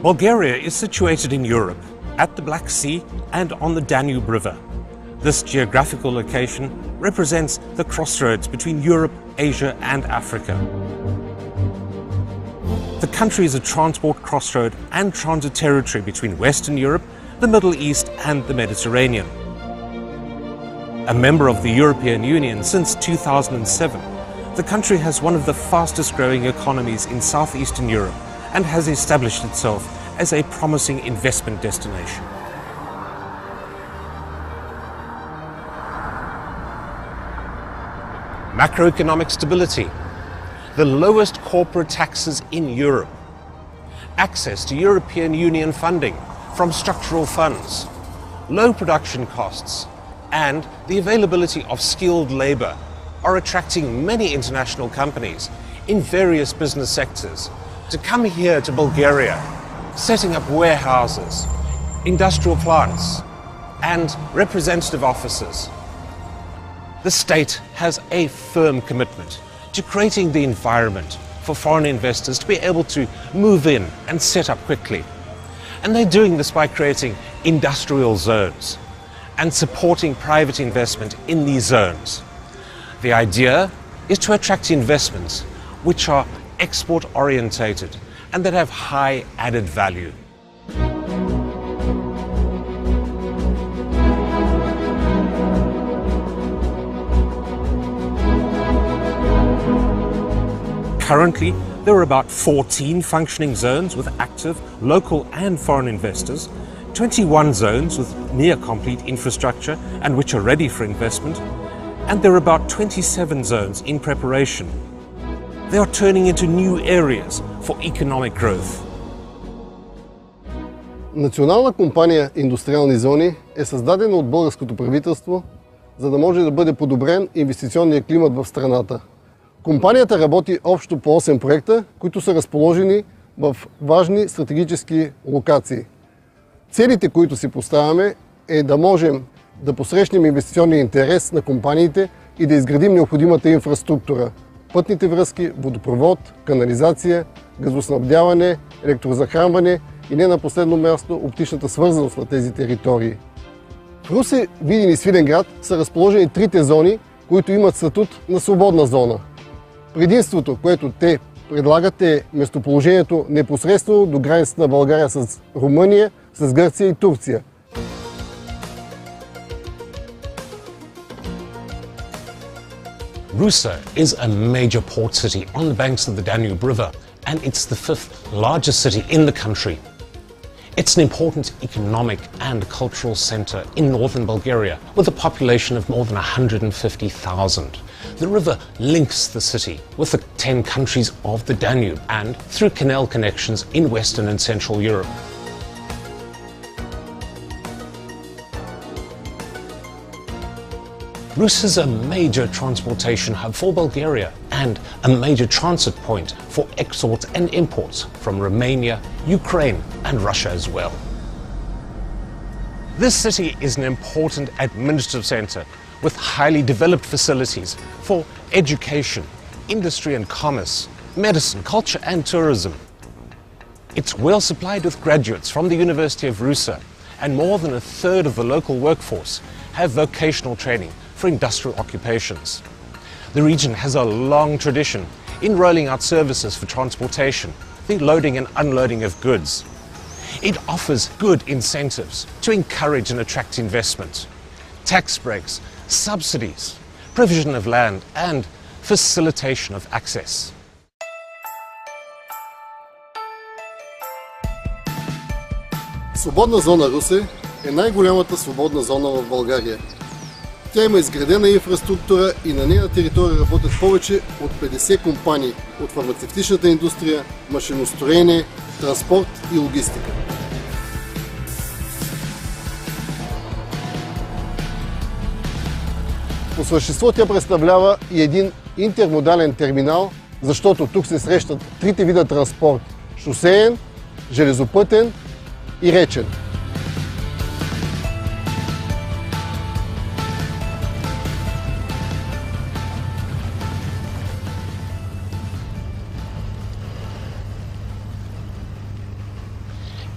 Bulgaria is situated in Europe, at the Black Sea and on the Danube River. This geographical location represents the crossroads between Europe, Asia and Africa. The country is a transport crossroad and transit territory between Western Europe, the Middle East and the Mediterranean. A member of the European Union since 2007, the country has one of the fastest growing economies in southeastern Europe and has established itself as a promising investment destination. Macroeconomic stability, the lowest corporate taxes in Europe, access to European Union funding from structural funds, low production costs, and the availability of skilled labor are attracting many international companies in various business sectors to come here to Bulgaria, setting up warehouses, industrial plants, and representative offices. The state has a firm commitment to creating the environment for foreign investors to be able to move in and set up quickly. And they're doing this by creating industrial zones and supporting private investment in these zones. The idea is to attract investments which are export orientated and that have high added value. Currently, there are about 14 functioning zones with active local and foreign investors, 21 zones with near-complete infrastructure and which are ready for investment, and there are about 27 zones in preparation. They are turning into new areas for economic growth. Национална компания Индустриални зони е създадена от българското правителство, за да може да бъде подобрен инвестиционния климат в страната. Компанията работи общо по 8 проекта, които са разположени в важни стратегически локации. Целите, които си поставяме, е да можем да посрещнем инвестиционния интерес на компаниите и да изградим необходимата инфраструктура – пътните връзки, водопровод, канализация, газоснабдяване, електрозахранване и не на последно място оптичната свързаност на тези територии. В Русе, Видин и Свиленград са разположени трите зони, които имат статут на свободна зона. Предимството, което те предлагат, е местоположението непосредствено до границата на България с Румъния, с Гърция и Турция. Rusa is a major port city on the banks of the Danube River, and it's the fifth largest city in the country. It's an important economic and cultural center in northern Bulgaria, with a population of more than 150,000. The river links the city with the 10 countries of the Danube and through canal connections in Western and Central Europe. Rusa is a major transportation hub for Bulgaria and a major transit point for exports and imports from Romania, Ukraine and Russia as well. This city is an important administrative center with highly developed facilities for education, industry and commerce, medicine, culture and tourism. It's well supplied with graduates from the University of Rusa, and more than a third of the local workforce have vocational training for industrial occupations. The region has a long tradition in rolling out services for transportation, the loading and unloading of goods. It offers good incentives to encourage and attract investment, tax breaks, subsidies, provision of land and facilitation of access. Свободна зона Русе е най-голямата свободна зона в България. Тя има изградена инфраструктура и на нейна територия работят повече от 50 компании от фармацевтичната индустрия, машиностроене, транспорт и логистика. По същество тя представлява и един интермодален терминал, защото тук се срещат трите вида транспорт – шосеен, железопътен и речен.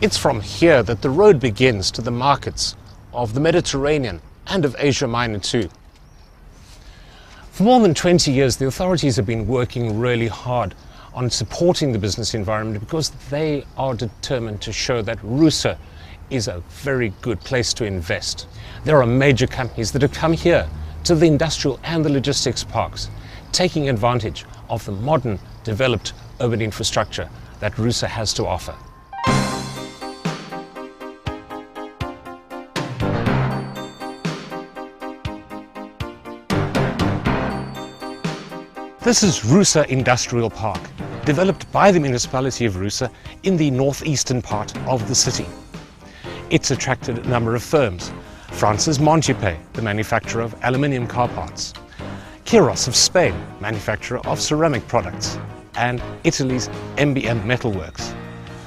It's from here that the road begins to the markets of the Mediterranean and of Asia Minor too. For more than 20 years, the authorities have been working really hard on supporting the business environment because they are determined to show that Rusa is a very good place to invest. There are major companies that have come here to the industrial and the logistics parks, taking advantage of the modern, developed urban infrastructure that Rusa has to offer. This is Rusa Industrial Park, developed by the municipality of Rusa in the northeastern part of the city. It's attracted a number of firms. France's Montupet, the manufacturer of aluminium car parts. Kiros of Spain, manufacturer of ceramic products. And Italy's MBM Metalworks.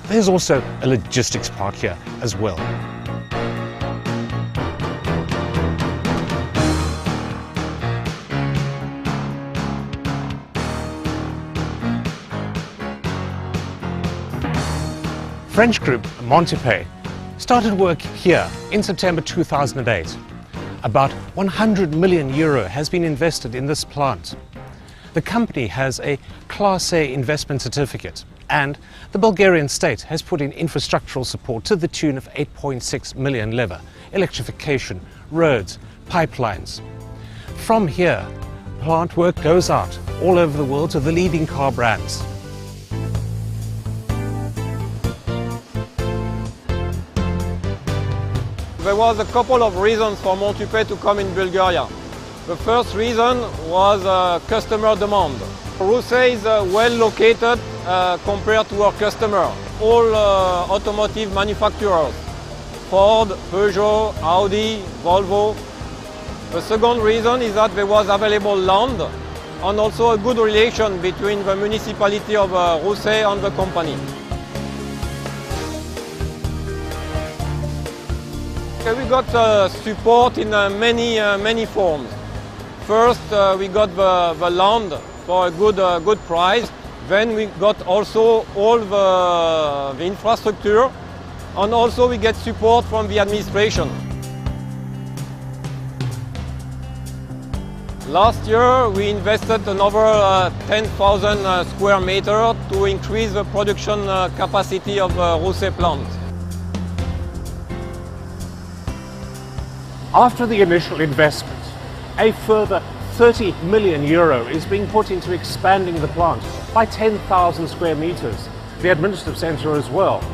There's also a logistics park here as well. French group Montupet started work here in September 2008. About 100 million euro has been invested in this plant. The company has a Class A investment certificate, and the Bulgarian state has put in infrastructural support to the tune of 8.6 million leva, electrification, roads, pipelines. From here, plant work goes out all over the world to the leading car brands. There was a couple of reasons for Montupet to come in Bulgaria. The first reason was customer demand. Rusa is well located compared to our customer. All automotive manufacturers, Ford, Peugeot, Audi, Volvo. The second reason is that there was available land and also a good relation between the municipality of Rusa and the company. We got support in many forms. First, we got the land for a good price. Then we got also all the infrastructure, and also we get support from the administration. Last year, we invested another 10,000 square meters to increase the production capacity of Rusa plant. After the initial investment, a further 30 million euro is being put into expanding the plant by 10,000 square meters, the administrative center as well.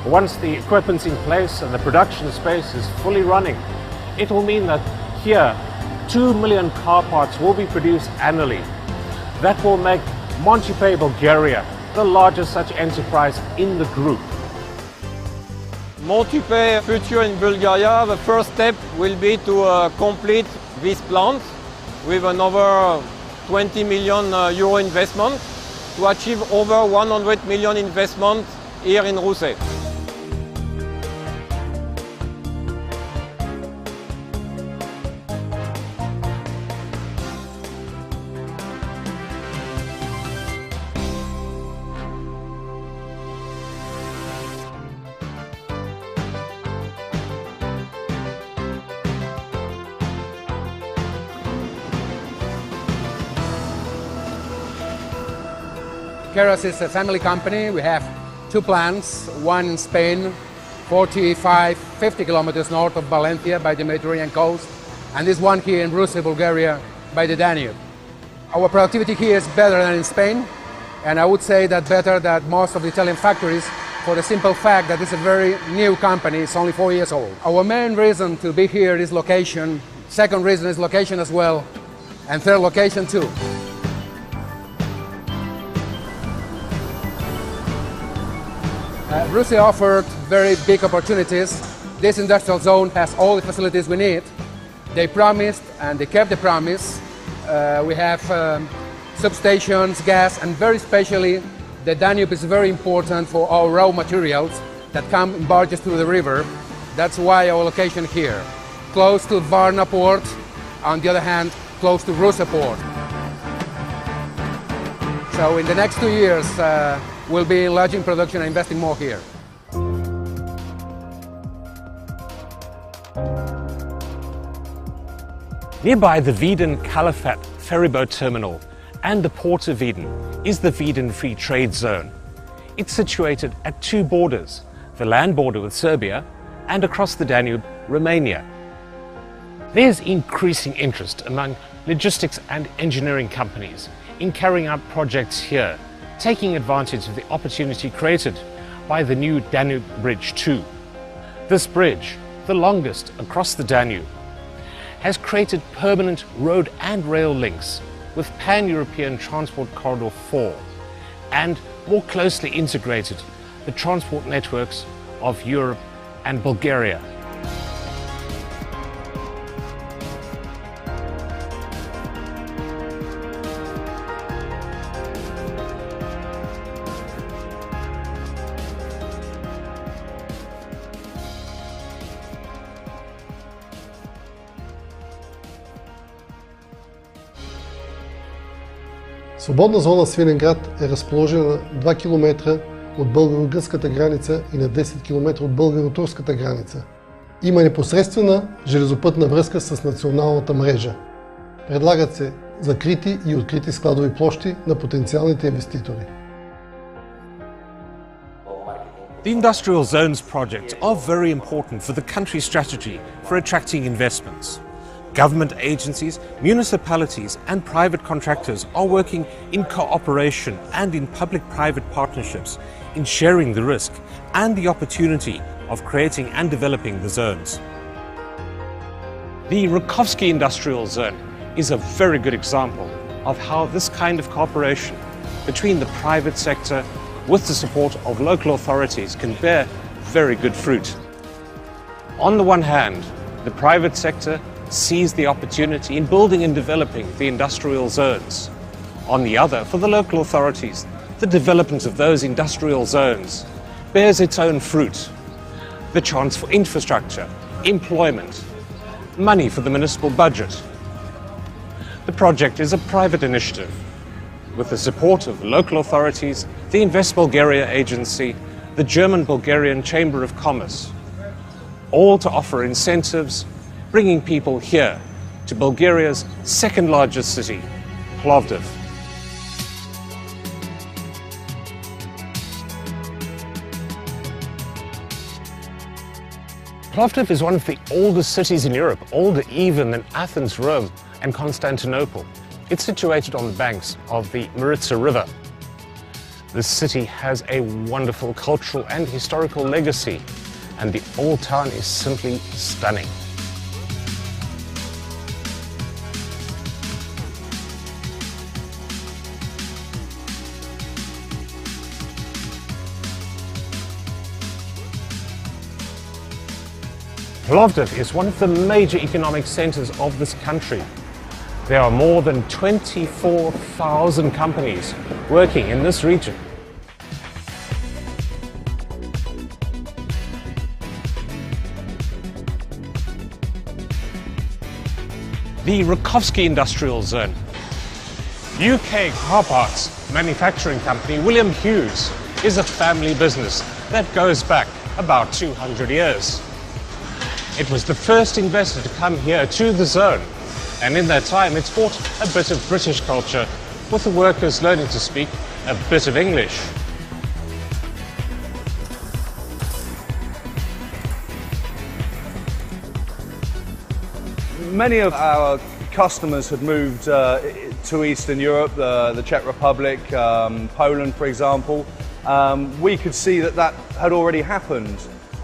Once the equipment's in place and the production space is fully running, it will mean that here 2 million car parts will be produced annually. That will make Montupet Bulgaria the largest such enterprise in the group. Montupet future in Bulgaria, the first step will be to complete this plant with another 20 million euro investment to achieve over 100 million investment here in Rusa. Keros is a family company. We have two plants, one in Spain, 50 kilometers north of Valencia by the Mediterranean coast, and this one here in Rusa, Bulgaria, by the Danube. Our productivity here is better than in Spain, and I would say that better than most of the Italian factories for the simple fact that it's a very new company, it's only 4 years old. Our main reason to be here is location, second reason is location as well, and third location too. Rusa offered very big opportunities. This industrial zone has all the facilities we need. They promised and they kept the promise. We have substations, gas, and very especially the Danube is very important for our raw materials that come in barges through the river. That's why our location here. Close to Varna port, on the other hand, close to Rusa port. So in the next 2 years, we'll be enlarging production and investing more here. Nearby the Wieden-Calafat ferryboat terminal and the port of Wieden is the Wieden Free Trade Zone. It's situated at two borders, the land border with Serbia and across the Danube, Romania. There's increasing interest among logistics and engineering companies in carrying out projects here, taking advantage of the opportunity created by the new Danube Bridge 2. This bridge, the longest across the Danube, has created permanent road and rail links with Pan-European Transport Corridor 4 and more closely integrated the transport networks of Europe and Bulgaria. Свободна зона Свиленград е разположена на 2 км от българо-гръцката граница и на 10 км от българо-турската граница. Има непосредствена железопътна връзка с националната мрежа. Предлагат се закрити и открити складови площи на потенциалните инвеститори. The Industrial Zones projects are very important for the country's strategy for attracting investments. Government agencies, municipalities and private contractors are working in cooperation and in public-private partnerships in sharing the risk and the opportunity of creating and developing the zones. The Rakovsky Industrial Zone is a very good example of how this kind of cooperation between the private sector with the support of local authorities can bear very good fruit. On the one hand, the private sector sees the opportunity in building and developing the industrial zones. On the other, for the local authorities, the development of those industrial zones bears its own fruit. The chance for infrastructure, employment, money for the municipal budget. The project is a private initiative with the support of local authorities, the Invest Bulgaria agency, the German-Bulgarian Chamber of Commerce, all to offer incentives bringing people here to Bulgaria's second largest city, Plovdiv. Plovdiv is one of the oldest cities in Europe, older even than Athens, Rome and Constantinople. It's situated on the banks of the Maritsa River. This city has a wonderful cultural and historical legacy, and the old town is simply stunning. Plovdiv is one of the major economic centers of this country. There are more than 24,000 companies working in this region. The Rakovsky Industrial Zone. UK car parts manufacturing company William Hughes is a family business that goes back about 200 years. It was the first investor to come here to the zone, and in that time it's brought a bit of British culture, with the workers learning to speak a bit of English. Many of our customers had moved to Eastern Europe, the Czech Republic, Poland for example. We could see that that had already happened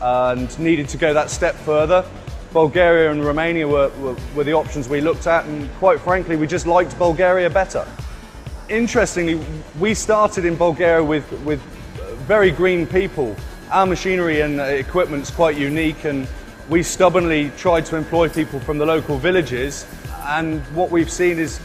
and needed to go that step further. Bulgaria and Romania were the options we looked at, and quite frankly we just liked Bulgaria better. Interestingly, we started in Bulgaria with very green people. Our machinery and equipment is quite unique, and we stubbornly tried to employ people from the local villages, and what we've seen is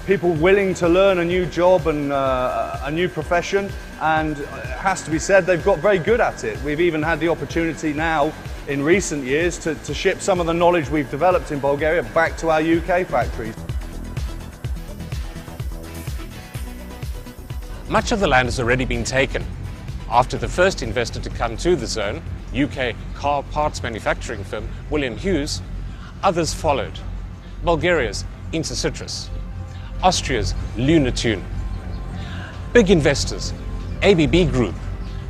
people willing to learn a new job and a new profession, and it has to be said they've got very good at it. We've even had the opportunity now in recent years to ship some of the knowledge we've developed in Bulgaria back to our UK factories. Much of the land has already been taken. After the first investor to come to the zone, UK car parts manufacturing firm William Hughes, others followed. Bulgaria's Intercitrus, Austria's Lunatune. Big investors, ABB Group,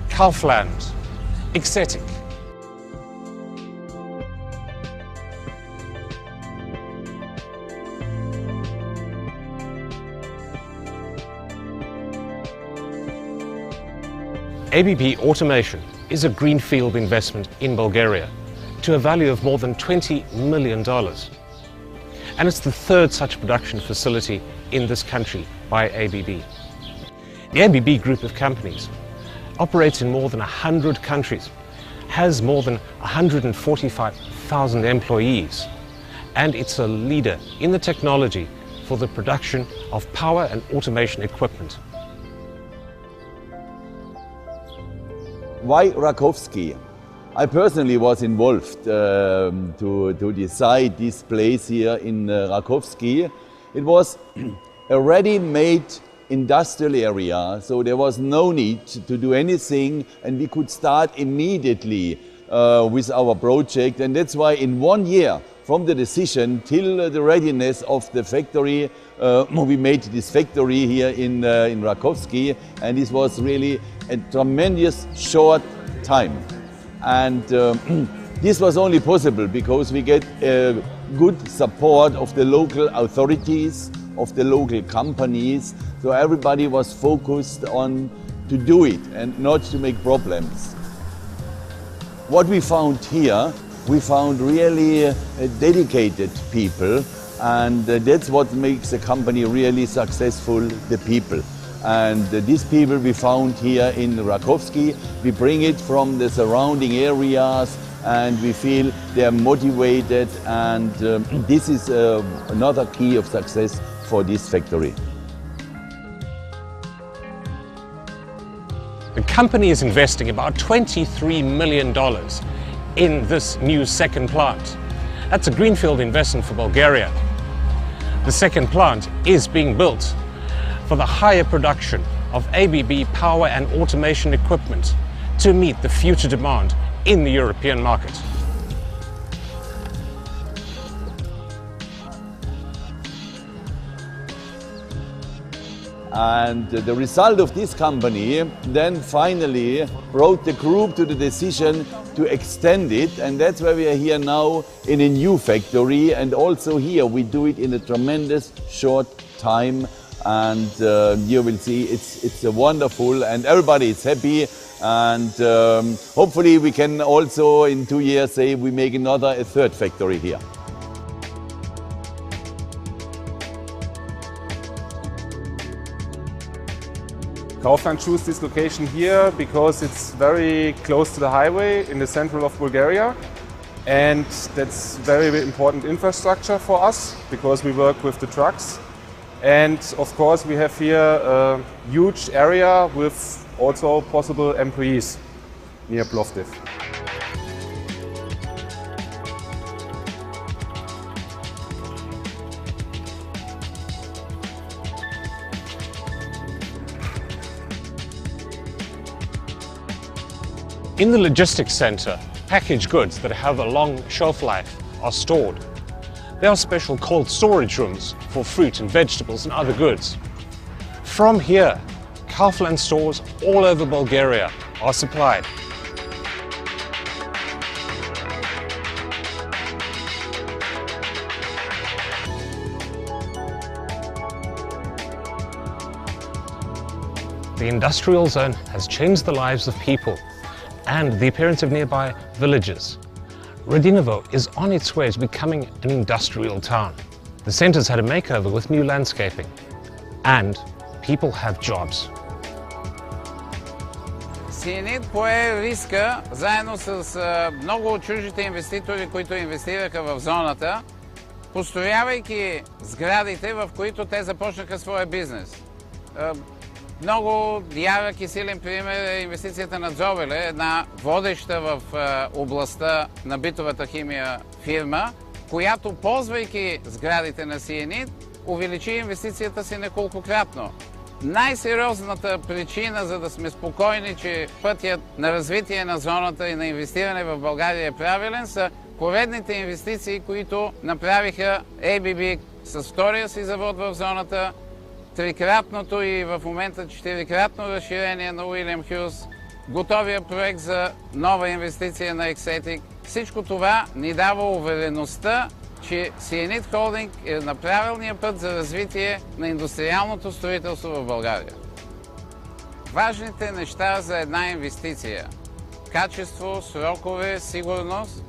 Kaufland, Exetic. ABB Automation is a greenfield investment in Bulgaria to a value of more than $20 million. And it's the third such production facility in this country by ABB. The ABB group of companies operates in more than 100 countries, has more than 145,000 employees, and it's a leader in the technology for the production of power and automation equipment. Why Rakovsky? I personally was involved to decide this place here in Rakovsky. It was a ready-made industrial area, so there was no need to do anything, and we could start immediately with our project. And that's why in 1 year, from the decision till the readiness of the factory, we made this factory here in Rakovsky, and this was really a tremendous short time. And this was only possible because we get good support of the local authorities, of the local companies, so everybody was focused on to do it and not to make problems. What we found here, we found really dedicated people, and that's what makes a company really successful, the people. And these people we found here in Rakovsky, we bring it from the surrounding areas, and we feel they are motivated, and this is another key of success for this factory. The company is investing about $23 million in this new second plant. That's a greenfield investment for Bulgaria. The second plant is being built for the higher production of ABB power and automation equipment to meet the future demand in the European market. And the result of this company then finally brought the group to the decision to extend it, and that's why we are here now in a new factory, and also here we do it in a tremendous short time. And you will see it's wonderful, and everybody is happy, and hopefully we can also in 2 years say we make a third factory here. Kaufland chose this location here because it's very close to the highway in the center of Bulgaria, and that's very important infrastructure for us because we work with the trucks. And of course we have here a huge area with also possible employees near Plovdiv. In the logistics center, packaged goods that have a long shelf life are stored. There are special cold storage rooms for fruit and vegetables and other goods. From here, Kaufland stores all over Bulgaria are supplied. The industrial zone has changed the lives of people and the appearance of nearby villages. Radinovo is on its way to becoming an industrial town. The centre's had a makeover with new landscaping, and people have jobs. Sienit пое риска, заедно с много от чуждите инвеститори, които инвестираха в зоната, построявайки сградите, в които те започнаха своя бизнес. Много ярък и силен пример е инвестицията на Дзовеле, една водеща в областта на битовата химия фирма, която, ползвайки сградите на Sienit, увеличи инвестицията си неколкократно. най-сериозната причина, за да сме спокойни, че пътят на развитие на зоната и на инвестиране в България е правилен, са поредните инвестиции, които направиха ABB с втория си завод в зоната, трикратното и в момента 4-кратно разширение на Уилям Хюз, готовия проект за нова инвестиция на Ексетик. Всичко това ни дава увереността, че Sienit Холдинг е на правилния път за развитие на индустриалното строителство в България. Важните неща за една инвестиция – качество, срокове, сигурност.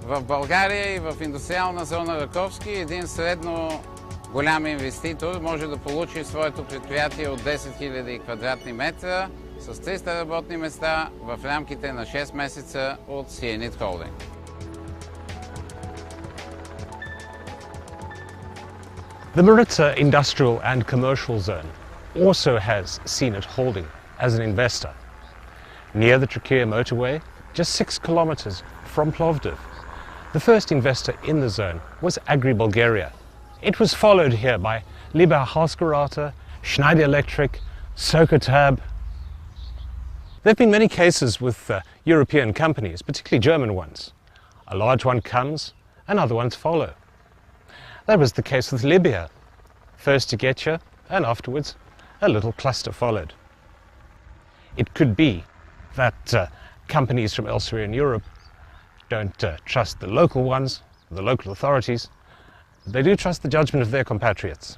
В България и в индустриална зона Раковски един средно голям инвеститор може да получи своето предприятие от 10 000 квадратни метра с 300 работни места в рамките на 6 месеца от Sienit Холдинг. The Maritza Industrial and Commercial Zone also has Sienit Holding as an investor. Near the Trakia motorway, just 6 kilometers from Plovdiv, the first investor in the zone was Bulgaria. It was followed here by Liebherr Hausgeräte, Schneider Electric, Sokotab. There have been many cases with European companies, particularly German ones. A large one comes and other ones follow. That was the case with Libya. First a getcha, and afterwards a little cluster followed. It could be that companies from elsewhere in Europe don't trust the local ones, the local authorities, but they do trust the judgment of their compatriots.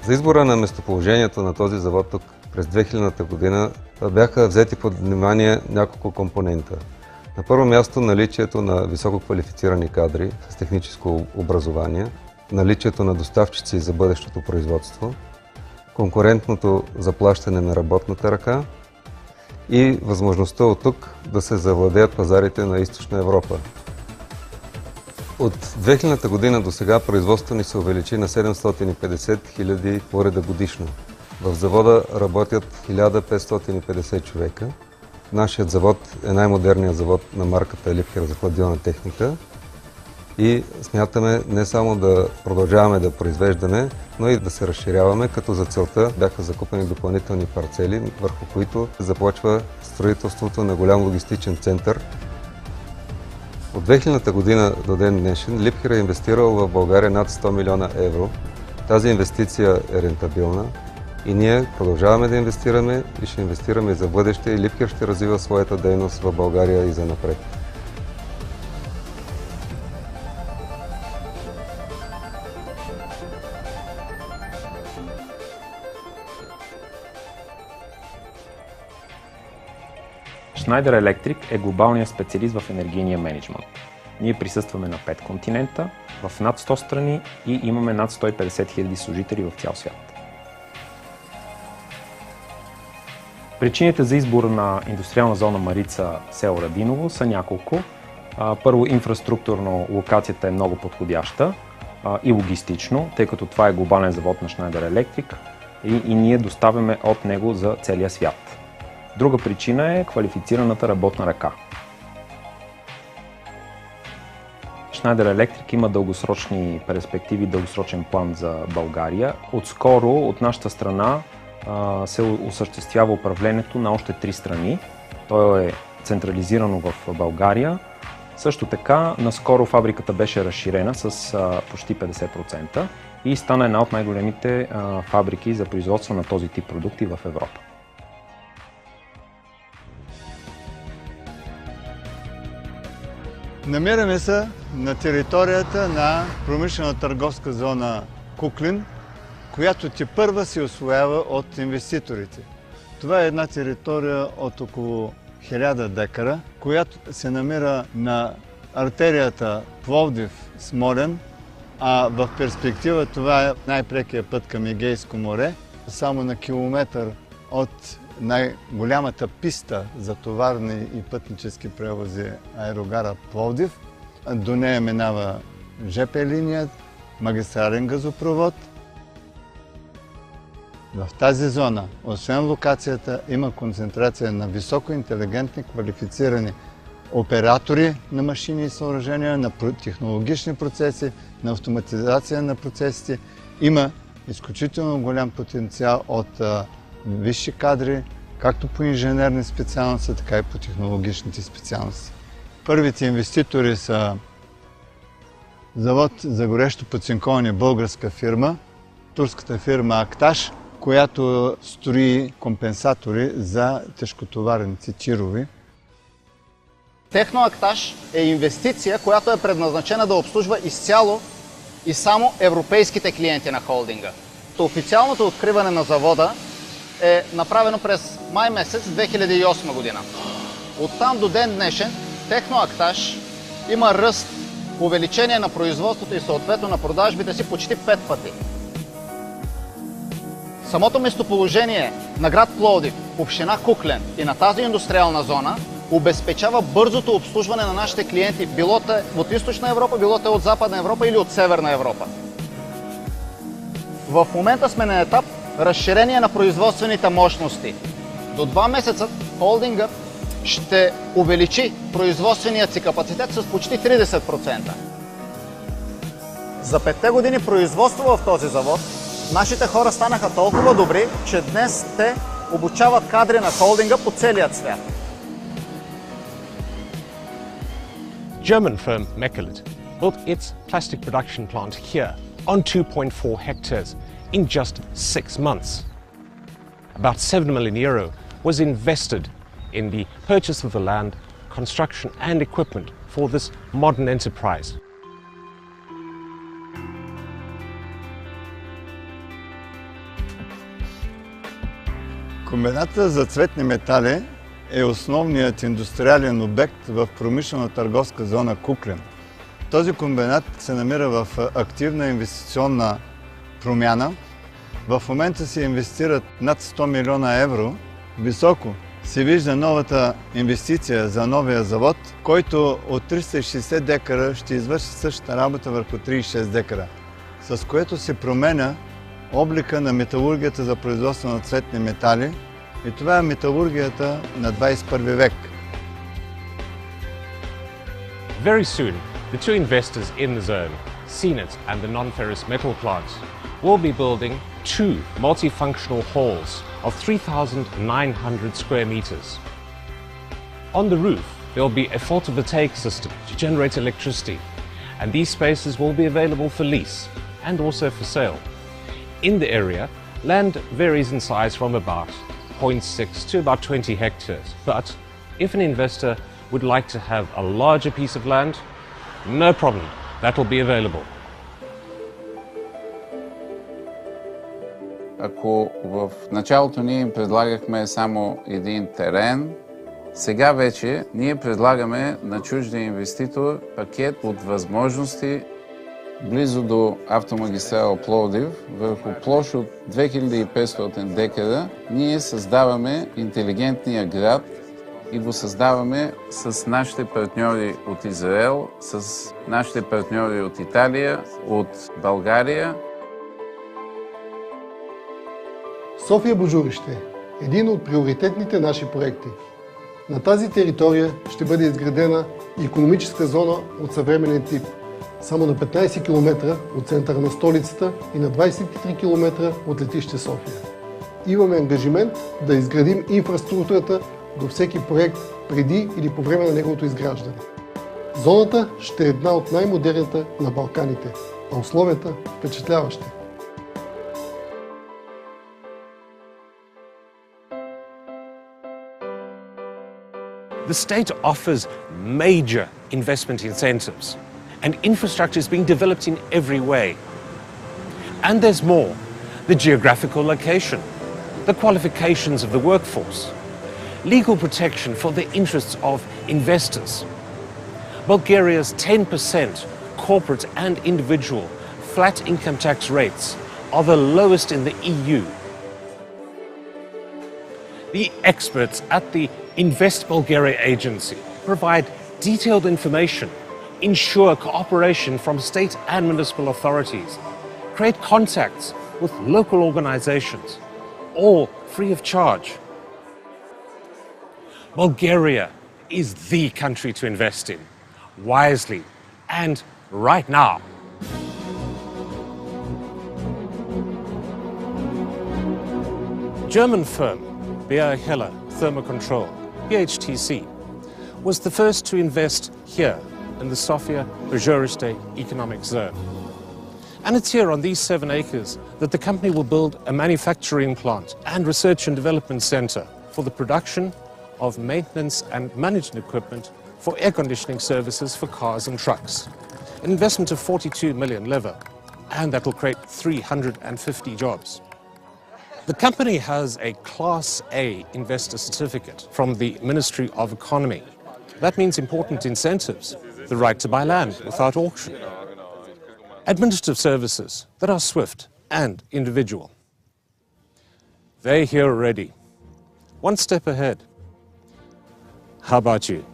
За избора на местоположението на този завод тук през 2000-та година бяха взети под внимание няколко компонента. На първо място наличието на високо квалифицирани кадри с техническо образование, наличието на доставчици за бъдещото производство, конкурентното заплащане на работната ръка и възможността от тук да се завладеят пазарите на Източна Европа. От 2000-та година до сега производството ни се увеличи на 750 000 уреда годишно. В завода работят 1550 човека. Нашият завод е най-модерният завод на марката Liebherr за хладилна техника и смятаме не само да продължаваме да произвеждаме, но и да се разширяваме, като за целта бяха закупени допълнителни парцели, върху които започва строителството на голям логистичен център. От 2000-та година до ден днешен Liebherr е инвестирал в България над 100 милиона евро. Тази инвестиция е рентабилна и ние продължаваме да инвестираме и ще инвестираме за бъдеще и Liebherr ще развива своята дейност в България и занапред. Schneider Electric е глобалният специалист в енергийния мениджмънт. Ние присъстваме на 5 континента, в над 100 страни и имаме над 150 000 служители в цял свят. Причините за избор на индустриална зона Марица, село Радиново, са няколко. Първо, инфраструктурно локацията е много подходяща и логистично, тъй като това е глобален завод на Schneider Electric и ние доставяме от него за целия свят. Друга причина е квалифицираната работна ръка. Schneider Electric има дългосрочни перспективи, дългосрочен план за България. Отскоро от нашата страна се осъществява управлението на още 3 страни. То е централизирано в България. Също така, наскоро фабриката беше разширена с почти 50% и стана една от най-големите фабрики за производство на този тип продукти в Европа. Намираме се на територията на промишлена търговска зона Куклин, която тепърва се усвоява от инвеститорите. Това е една територия от около 1000 декара, която се намира на артерията Пловдив-Смолян, а в перспектива това е най-прекият път към Егейско море. Само на километър от най-голямата писта за товарни и пътнически превози аерогара Пловдив. До нея минава ЖП линия, магистрален газопровод. В тази зона, освен локацията, има концентрация на високоинтелигентни, квалифицирани оператори на машини и съоръжения, на технологични процеси, на автоматизация на процесите. Има изключително голям потенциал от висши кадри, както по инженерни специалности, така и по технологичните специалности. Първите инвеститори са завод за горещо подцинковане, българска фирма, турската фирма Акташ, която строи компенсатори за тежкотоварници тирови. Техноактаж е инвестиция, която е предназначена да обслужва изцяло и само европейските клиенти на холдинга. Официалното откриване на завода е направено през май месец 2008 година. Оттам до ден днешен Техноактаж има ръст, увеличение на производството и съответно на продажбите си почти 5 пъти. Самото местоположение на град Пловдив, община Куклен и на тази индустриална зона обезпечава бързото обслужване на нашите клиенти, било те от Източна Европа, било те от Западна Европа или от Северна Европа. В момента сме на етап разширение на производствените мощности. До 2 месеца холдингът ще увеличи производственият си капацитет с почти 30%. За 5 години производство в този завод нашите хора станаха толкова добри, че днес те обучават кадри на холдинга по целия свят. German firm Meckelit built its plastic production plant here on 2.4 hectares in just 6 months. About 7 million euro was invested in the purchase of the land, construction and equipment for this modern enterprise. Комбината за цветни метали е основният индустриален обект в промишлено-търговска зона Куклен. Този комбинат се намира в активна инвестиционна промяна. В момента се инвестират над 100 милиона евро. Високо се вижда новата инвестиция за новия завод, който от 360 декара ще извърши същата работа върху 36 декара, с което се променя облика на металургията за производство на цветни метали. И това е металургията на 21 век. Very soon, the two investors in the zone, Sienit and the non-ferrous metal plant, will be building 2 multifunctional halls of 3,900 square meters. On the roof, there will be a photovoltaic system to generate electricity, and these spaces will be available for lease and also for sale. In the area, land varies in size from about 0.6 to about 20 hectares. But if an investor would like to have a larger piece of land, no problem, that will be available. Ако в началото ние им предлагахме само един терен, сега вече ние предлагаме на чуждия инвеститор пакет от възможности близо до автомагистрала Пловдив, върху площ от 2500 декара, ние създаваме интелигентния град и го създаваме с нашите партньори от Израел, с нашите партньори от Италия, от България. София Божурище е един от приоритетните наши проекти. На тази територия ще бъде изградена икономическа зона от съвременен тип, само на 15 км от центъра на столицата и на 23 км от летище София. Имаме ангажимент да изградим инфраструктурата до всеки проект преди или по време на неговото изграждане. Зоната ще е една от най-модерните на Балканите, а условията впечатляващи. The state offers major investment incentives, and infrastructure is being developed in every way. And there's more: the geographical location, the qualifications of the workforce, legal protection for the interests of investors. Bulgaria's 10% corporate and individual flat income tax rates are the lowest in the EU. The experts at the Invest Bulgaria agency provide detailed information, ensure cooperation from state and municipal authorities, create contacts with local organizations, all free of charge. Bulgaria is the country to invest in, wisely and right now. German firm BR Heller Thermocontrol, BHTC, was the first to invest here in the Sofia Bajoriste economic zone. And it's here on these 7 acres that the company will build a manufacturing plant and research and development center for the production of maintenance and management equipment for air conditioning services for cars and trucks. An investment of 42 million leva, and that will create 350 jobs. The company has a Class A investor certificate from the Ministry of Economy. That means important incentives, the right to buy land without auction, administrative services that are swift and individual. They're here already, one step ahead. How about you?